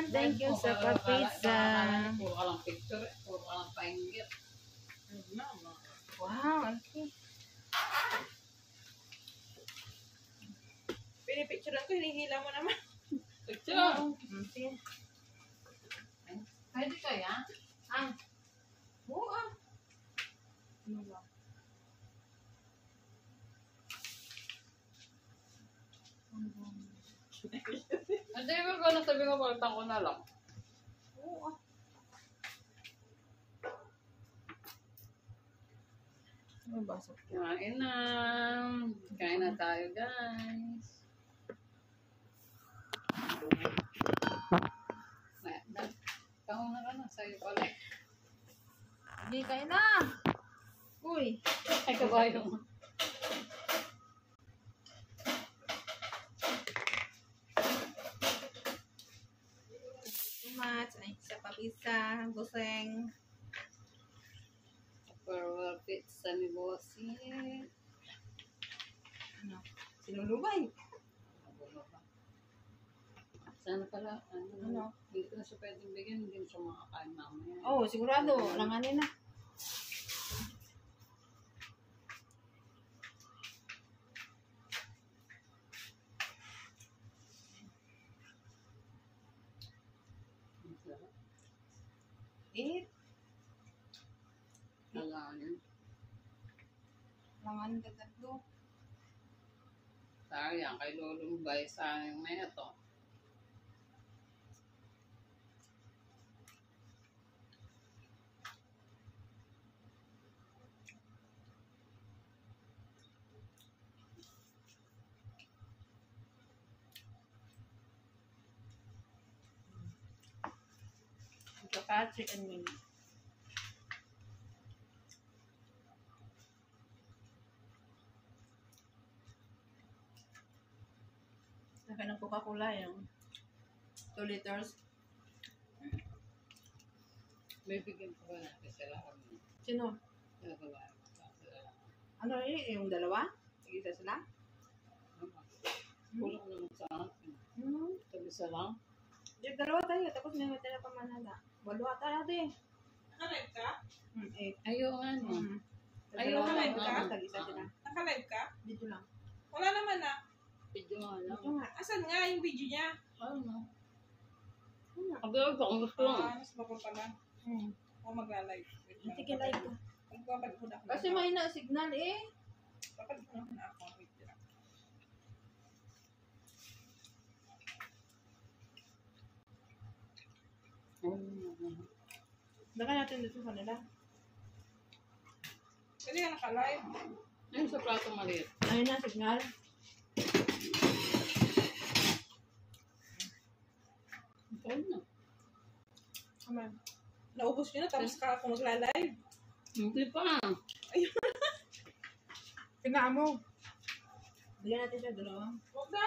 Thank you sa pa-pizza. Puro ka lang picture, puro ka lang painggit. Wow, okay. Pinipicturean ko, hinihila mo naman. Picture! Sige. Pwede kaya? Oo ah. Ano ba? Hindi ko gano'n sabi ko, palitan ko na lang. Oo ah. Ano ba? Kain na. Kain na tayo, guys. Kauna ka na, sa'yo pala. Hindi kayo na. Uy. Ay, kabayo mo. Much. Ay, sa pa-pizza. Buseng. Super pizza ni Bossy. Ano? Sinulubay. Sana pala, Ano? hindi ko na siya pwedeng bigyan, hindi na siya makakain mamaya. Oo, sigurado. Langanin na. Eat. Langanin. Langanin ka tatlo. Sayang, kay Lolo Bay, sayang na ito. Kapatri and mini. Laki ng Coca-Cola yung 2 liters. May bigyan ko ba natin sila? Sino? Sila ba ba? Ano yung dalawa? Isa sila? Kulang naman sa akin. Sabi sa lang. Yung dalawa tayo, tapos may matira pa manada. Walo ata natin. Nakalive ka? Ayaw ano. Ayaw Ayaw, na live ka? Tag-isa sila. Nakalive ka? Dito lang. Wala naman na. Video nga lang. Dito nga. Asan nga yung video niya? Ano? Pag-awag ako gusto lang. Mas bako pala. Ako magla-live. Wait lang. Sige, live ka. Magpapagod ako. Kasi mahina ang signal eh. Papagod na ako. Wait lang. Baka natin dito sa kanila. Kasi ka naka-live. Ayun sa plato maliit. Ayun na, signal. Ayun na. Aman. Naubos nyo na tapos ka ako magla-live. Hindi pa. Pinaan mo. Bigyan natin siya dalawang. Huwag na!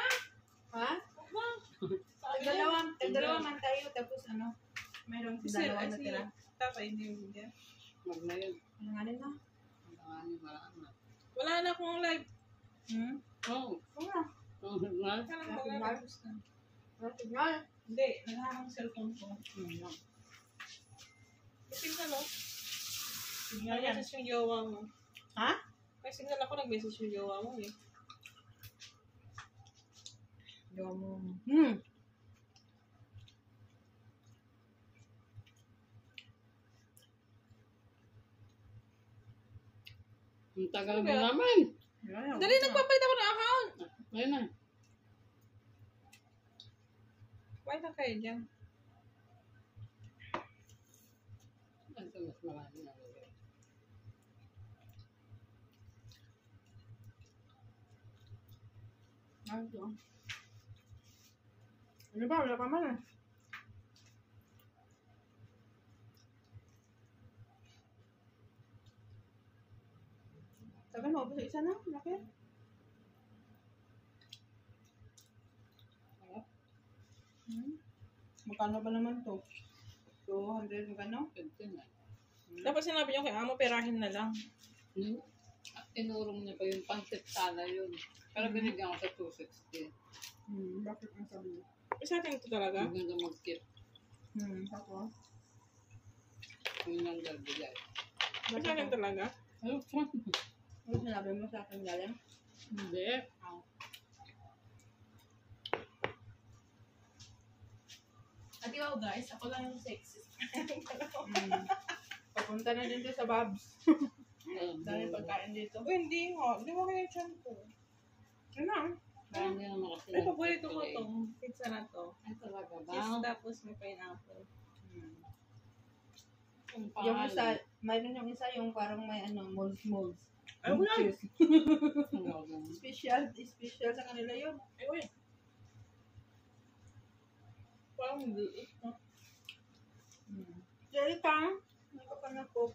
Ha? Huwag na! Tag-dalawang man tayo, tapos ano, mayroong dalawang natira. Tatay, hindi yung video. Wag na yun. Langanin na. Langanin, malaan na. Wala na akong live. Oo. Oo nga. Ang signal. Kaya lang magla-live na. Wala signal. Hindi, naghahangang cellphone ko. Signal, no? Signal yan. Nag-message yung jowa mo. Ha? May signal ako, nag-message yung jowa mo eh. Gawa mo. Ang tagal mo naman. Dali, nagpapalit ako ng account. Ayun na. Why na kayo dyan? Ito mas marami na. Ano ba? Wala pa man ah. Sabi mo, ubos isa na? Laki? Magkano ba naman to? 200 magkano? Ito na. Dapat sinabi niyo kay Amo, perahin na lang. Tinurong niya pa yung pancit sana yun. Pero binigyan ko sa 260. Bakit ang sabi mo? Sa atin ito talaga. Ang ganda mag-kit. Tapos, Yun ang garbigay. Basta lang talaga. Ano? ano sinabi mo sa akin galing? Hindi. At wow guys, ako lang yung sexist. Papunta na din to sa Babs. Dahil pagkain dito. Oh, hindi nga. Hindi mo kaya yung chan ko. Ano? Parang hindi naman kasi Ay, paborito ko nagtutuloy. itong pizza na to. Ay, talaga ba? Cheese tapos may pineapple. Yung Yung pangalan. isa, mayroon yung isa yung parang may ano, molds. Ay, wala. Cheese. Ano, Special sa kanila yun. Ay, uy. Parang liit, no? Jerry Tang, ikaw pa na po.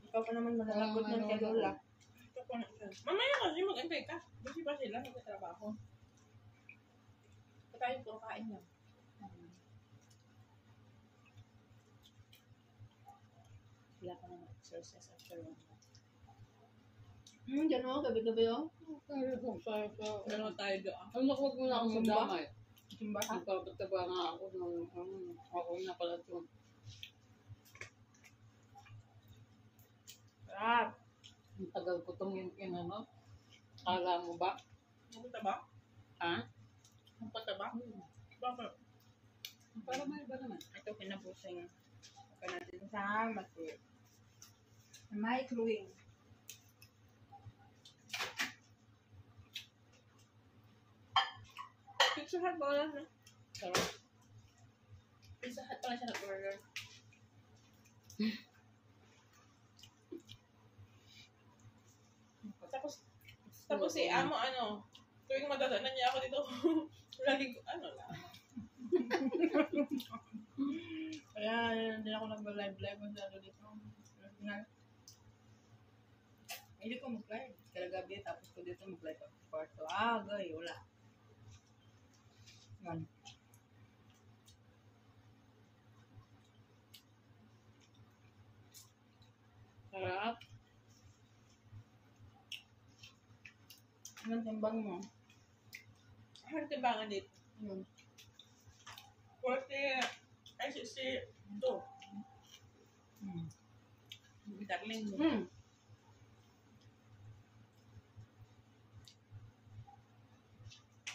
Ikaw pa naman malalapot ng kay Lola. Ito ko na siya. Mamaya kasi mag-antay ka. Busy pa sila, magtatrabaho. Tayo po, kain lang. Wala ka na mag-exercise after one. Diyan o, gabi-gabi o. Dalawa tayo doon. Ano, huwag mo na akong Sumba? magdamay. Simba ka? Nagpapataba nga ako ng ako na pala ito. Sarap. Ang tagal ko itong inano. Kala mo ba? Mapunta ba? Ha? Mapunta ba? Bakit? Para may iba naman. Ito kinabusing. Ito natin sa mati. Microwave. Pizza Hut ba lang na? Sarap. Pizza Hut pala siya nag-order. Tapos si Amo ano, tuwing madadaanan niya ako dito, lagi ko, ano lang. Kaya hindi ako nag-live masyado dito. Hindi ko mag-live. Kaya gabi, tapos ko dito mag-live ako sa kwarto. Gay, wala. Yan. Sarap. Anong timbang mo? Ang timbangan dito. Yun. 40, ay 62. Darling mo.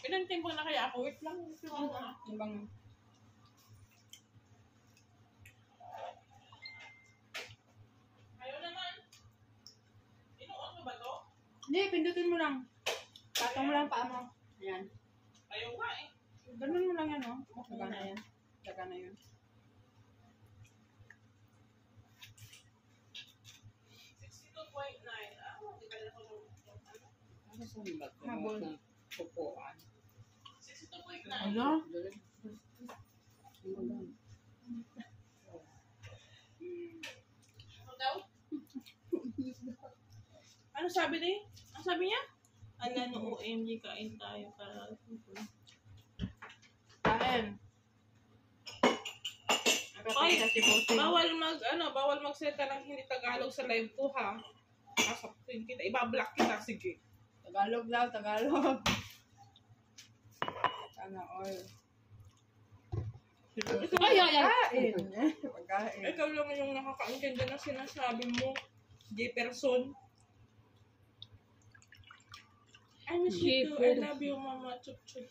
Ilang timbang na kaya ako? Wait lang. Timbang mo. Ayaw naman. Inuon mo ba to? Hindi, pindutin mo lang. Patong mo lang paa mo. Ayan. Ayaw nga eh. Ganun mo lang yan, no? Saka na yan. Saka na yun. 62.9. Di ba na ako Ano sa mga Habol. ng pupuan? 62.9. Ano? Ano lang? Ano daw? Ano sabi din? Ang sabi niya? Ala no OMG, kain tayo para Kain. Ay, si Bossing. bawal magseta ng hindi Tagalog sa live ko ha. Kasapin kita, ibablock kita, sige. Tagalog daw, Tagalog. Sana all. Ay, ay, ay! Pagkain. Pagkain. Ikaw lang yung nakakaintindi na sinasabi mo, Jefferson. I miss you too. I love you, Mama. Chup, chup.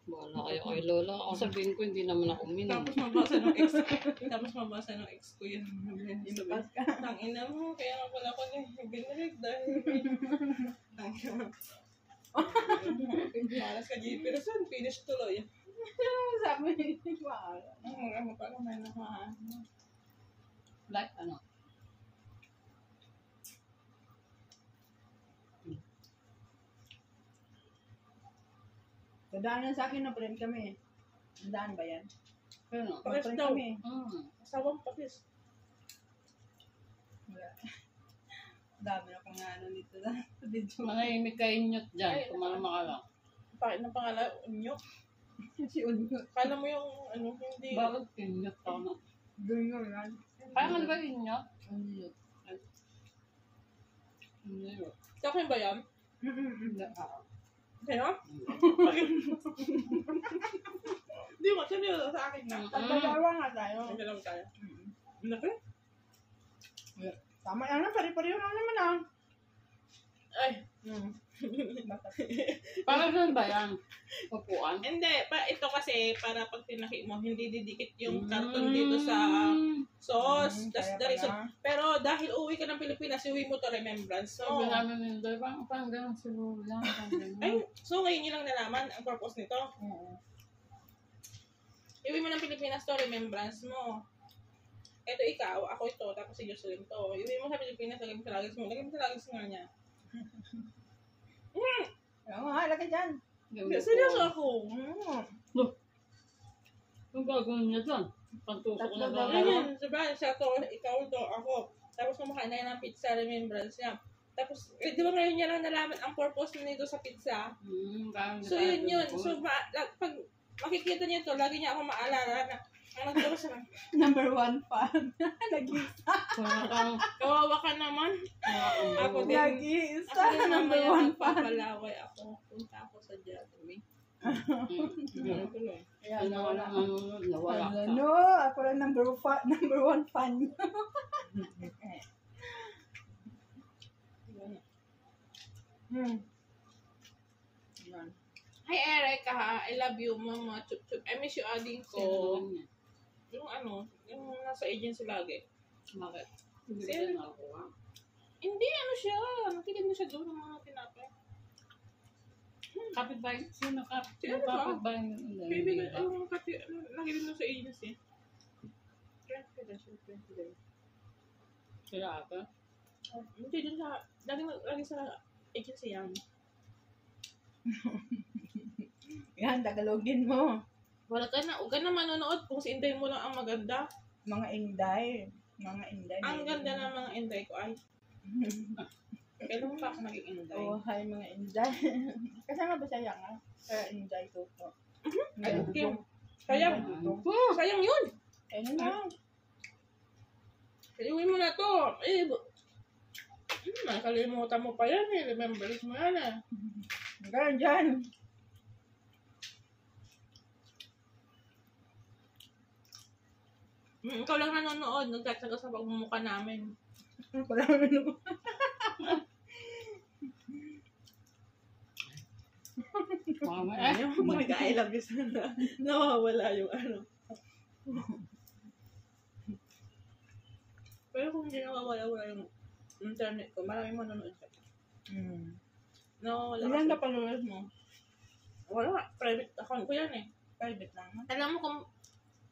Wala kayo kay Lola. Ako sabihin ko, hindi naman ako uminom. Tapos mabasa ng ex ko yun. Inupas ka. Tang ina mo, kaya nga pala ko na binalik dahil malas ka Jefferson, finish tuloy. Sabi ni Wala. Ano pala may naka. Like, ano? Dadaanan sa akin na friend kami. Dadaan ba yan? Pero, Pakis Friend daw. kami. Asawang pakis. Wala. Dami na pang ano dito na. Video. manahimik kayo nyot dyan. Ay, Kumalama ka lang. Pakit ng pangalan, Unyo. Si Unyo. Kala mo yung ano, hindi. Bakit kinyot ako na? Unyo yan. Parang ano ba inyot? Unyo. Inyot. Sa akin ba yan? Hindi. Kaya? Hindi mo, seryoso sa akin na. Tagdalawa nga tayo. Ang lang tayo. Mm. Naka? Tama yan na, pari-pariho lang naman ah. Ay. Para saan ba yan? Upuan? Hindi, ito kasi para pag pinaki mo, hindi didikit yung karton dito sa sauce. That's the reason. Pero dahil uwi ka ng Pilipinas, uwi mo to remembrance. So, Sabi namin yung doy, parang ganun siguro lang. ay, so ngayon nyo lang nalaman ang purpose nito. Oo. Iwi mo ng Pilipinas to, remembrance mo. Ito ikaw, ako ito, tapos si Jocelyn to. Iwi mo sa Pilipinas, lagay mo sa lagis mo. Lagay mo sa lagis nga niya. Oo nga, lagay dyan. Seryoso ako. Yung gagawin niya dyan. Pantusok Tatlo na daw. gagawin. Ayun, diba, siya to, ikaw to, ako. Tapos kumakain na yan ng pizza, remembrance niya. Tapos, di ba ngayon niya lang nalaman ang purpose nito sa pizza? So yun. So, pag makikita niya to, lagi niya ako maalala na, ang nagdala siya, Number 1 fan. Nag-isa. kawawa ka naman. Ako din. Nag-isa. Ako din Number mamaya 1 fan. magpapalaway ako. Punta ako sa Jollibee. Kaya nawala. Nawala ka. No, ako lang number 1 fan. Yan. Hi, Erica, ha? I love you, mama. Chup, chup. I miss you, ading Sino ko. naman yan? Yung yung nasa agency lagi. Bakit? Hindi Sino? ba yan ako, ha? Hindi, ano siya. Nakikinig mo siya doon ng mga tinapay. Kapitbahay? Sino Sino ba? kapitbahay? Baby, nakikinig mo sa agency. Sila ata? Hindi, dun sa, lagi sa agency yan. Yan, Tagalogin mo. Wala ka na, huwag ka na manonood kung si Inday mo lang ang maganda. Mga inday. Mga inday. Ang ganda ng mga Inday ko ay. Kailan pa ako naging Inday? Oh, hi mga inday. Kasama ba siya yan ah? Kaya inday ko po. Ay, okay. Sayang. Sayang yun. Ayun na. Iuwi mo na to. Nakalimutan mo pa yan eh. Remembrance mo yan eh. Ganyan dyan. Ikaw lang nanonood. Nagtatsaga sa pagmumukha namin. Wala naman. Mama, Yung mag-I love you sana. Nawawala yung ano. Pero kung hindi nawawala yung internet ko, maraming manonood ka. Nawawala Ilan kasi. na followers mo? Wala. Private account ko yan eh. Private lang. Alam mo kung...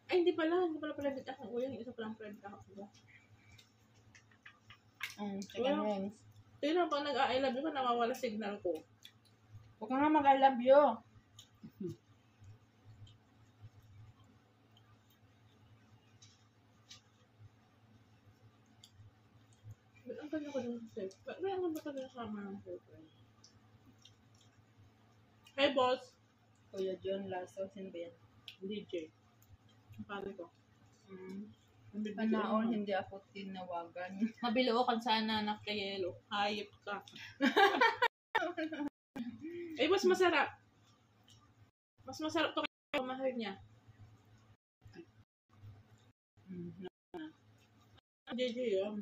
Ay, hindi pala private account ko yan. Isa palang private account ko. Second wings. Tignan pag nag-I love you ka, nawawala signal ko. Huwag ka nga mag-I love you. Ba't ang kanya ko dun sa safe? Ba't may ang ba kanya kasama ng girlfriend? Hey, boss. Kuya John Lasso, sino ba yan? DJ. Ang pare ko. Panaon, hindi ako tinawagan. Mabilookan sana anak kay Yelo. Hayop ka. Ay, mas masarap. Mas masarap to kaya mahal niya. JJ yun.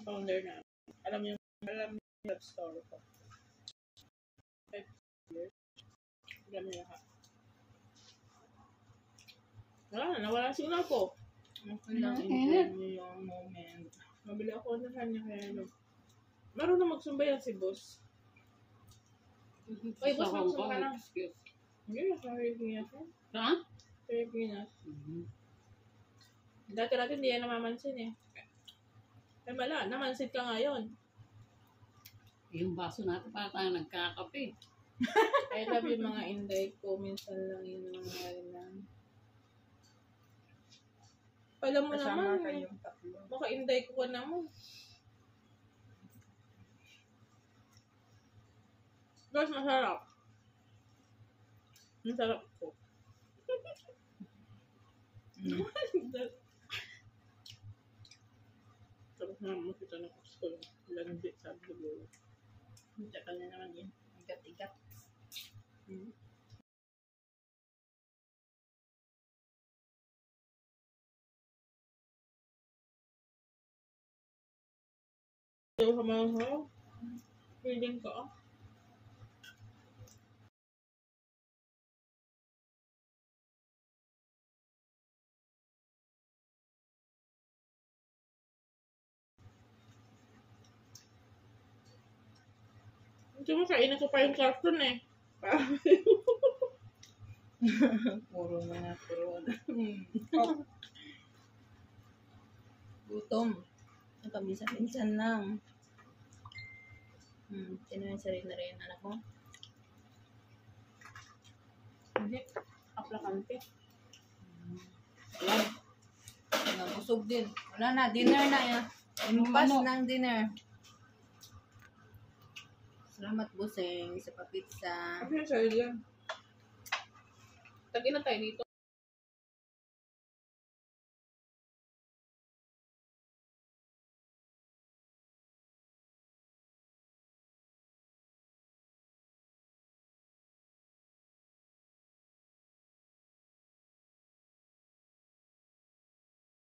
Founder na. Alam yung love story ko. 5 years. Alam niya lahat. Wala na, nawala ang signal ko. Okay lang, enjoy mo yung moment. Mabili ako ng kanya kaya ano. Marunong magsumba yan si boss. Ay, boss, magsumba ka na. Hindi, sa Pilipinas yan. Ha? Pilipinas. Dati-dati hindi yan namamansin eh. Ay, wala. Namansin ka ngayon. Yung baso natin para tayo nagkakape. I love you mga inday ko. Minsan lang yun nangyari na. Alam mo Kasama naman, kayong tatlo. baka inday ko ka naman. Guys, masarap. Masarap ko. Tapos na mo kita ng school. Landi, sabi ko. Tsaka na naman yun. Igat-igat. Ito sa mga feeling ko. Hindi mo kainin ko pa yung carton eh. Puro mga corona. Gutom. Ang kaminsan-minsan lang. Sino yung sarili na rin anak mo? Hindi. Aplakante. Ayan. Nabusog din. Wala na, dinner na yan. Impas ng dinner. Salamat, Buseng, sa papitsa. Ano yung sarili yan? Tagi na tayo dito.